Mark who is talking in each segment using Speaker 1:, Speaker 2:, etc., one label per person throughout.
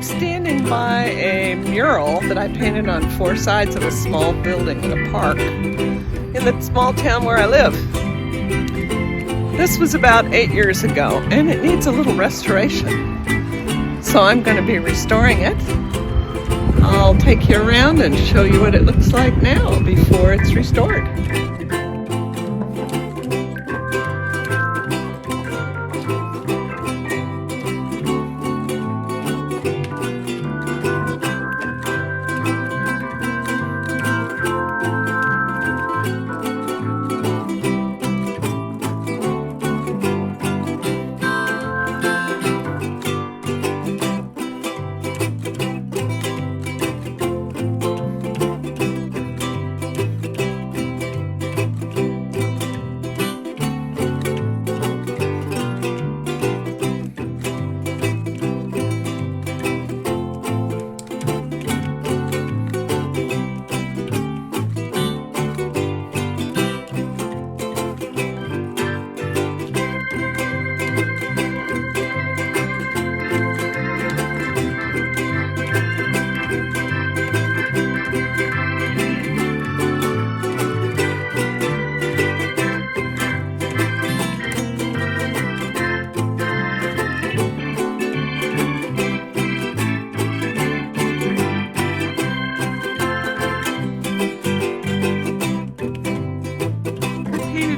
Speaker 1: I'm standing by a mural that I painted on 4 sides of a small building in a park in the small town where I live. This was about 8 years ago, and it needs a little restoration. So I'm going to be restoring it. I'll take you around and show you what it looks like now before it's restored.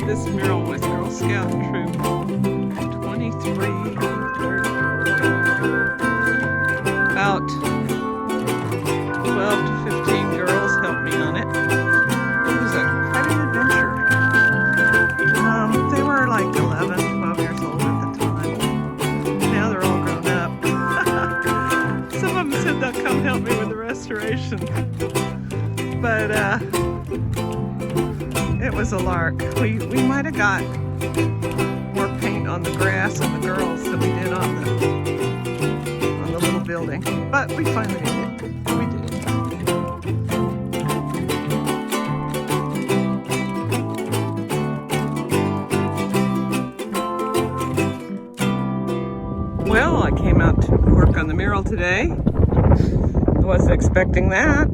Speaker 1: This mural was Girl Scout Troop 23. About 12 to 15 girls helped me on it. It was quite an adventure. They were like 11, 12 years old at the time. Now they're all grown up. Some of them said they'll come help me with the restoration. But it was a lark. We might have got more paint on the grass and the girls than we did on the little building. But we finally did it. We did it. Well, I came out to work on the mural today. I wasn't expecting that.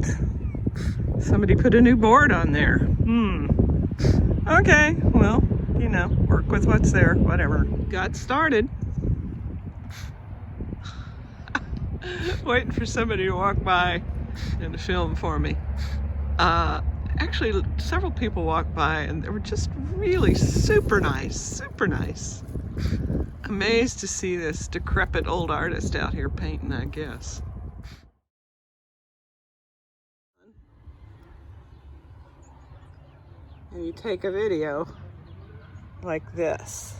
Speaker 1: Somebody put a new board on there. Okay, well, you know, work with what's there, whatever. Got started. Waiting for somebody to walk by and to film for me. Actually, several people walked by and they were just really super nice. Amazed to see this decrepit old artist out here painting, I guess. And you take a video like this,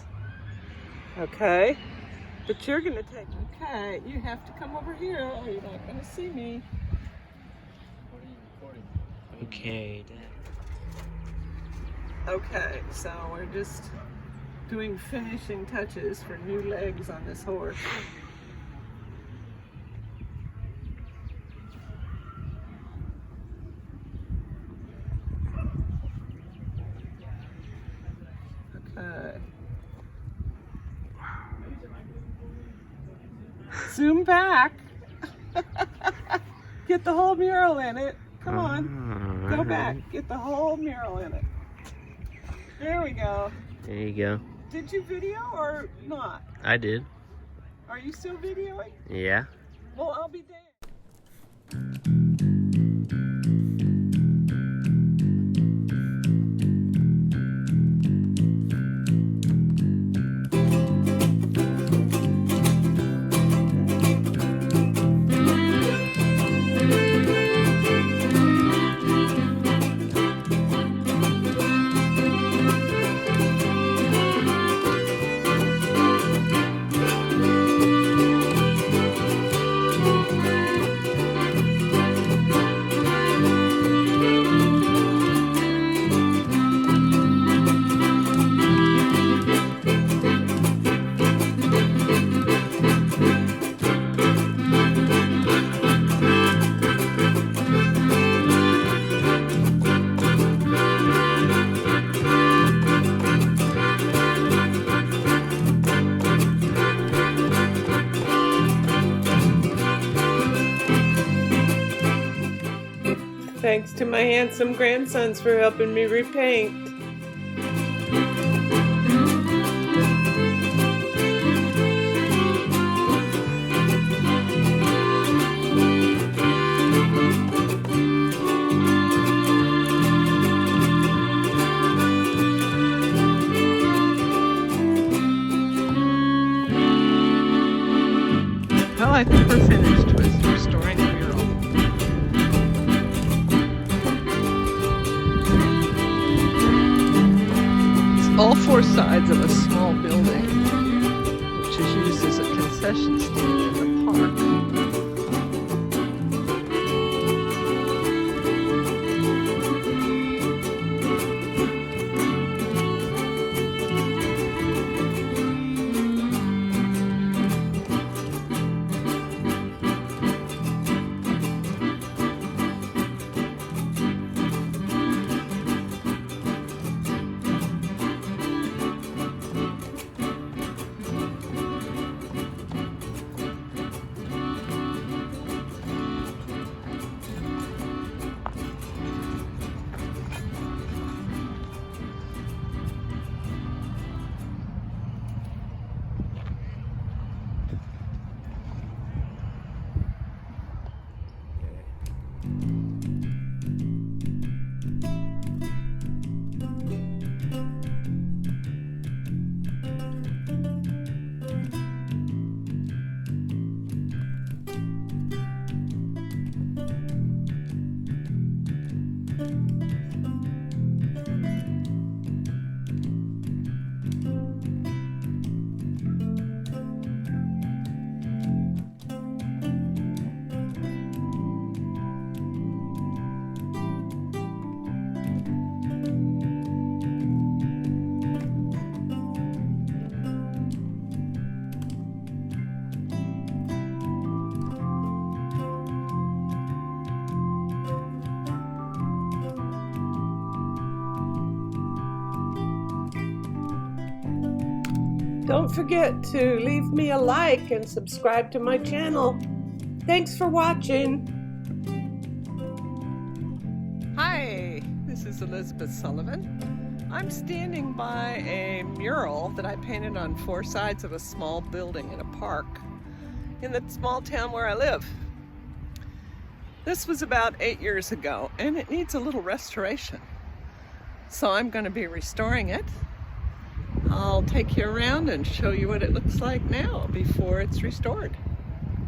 Speaker 1: okay? But you're gonna take, okay, you have to come over here or you're not gonna see me.
Speaker 2: What are you recording? Okay, Dad.
Speaker 1: Okay, so we're just doing finishing touches for new legs on this horse. Zoom back. Get the whole mural in it. Come on. Go back. Get the whole mural in it. There we go.
Speaker 2: There you go.
Speaker 1: Did you video or not?
Speaker 2: I did.
Speaker 1: Are you still videoing?
Speaker 2: Yeah.
Speaker 1: Well, I'll be there. Thanks to my handsome grandsons for helping me repaint. Well, I think we're finished with restoring the mural. It's all four sides of a small building, which is used as a concession stand in the park. Don't forget to leave me a like and subscribe to my channel. Thanks for watching. Hi, this is Elizabeth Sullivan. I'm standing by a mural that I painted on four sides of a small building in a park in the small town where I live. This was about 8 years ago and it needs a little restoration. So I'm going to be restoring it. I'll take you around and show you what it looks like now before it's restored.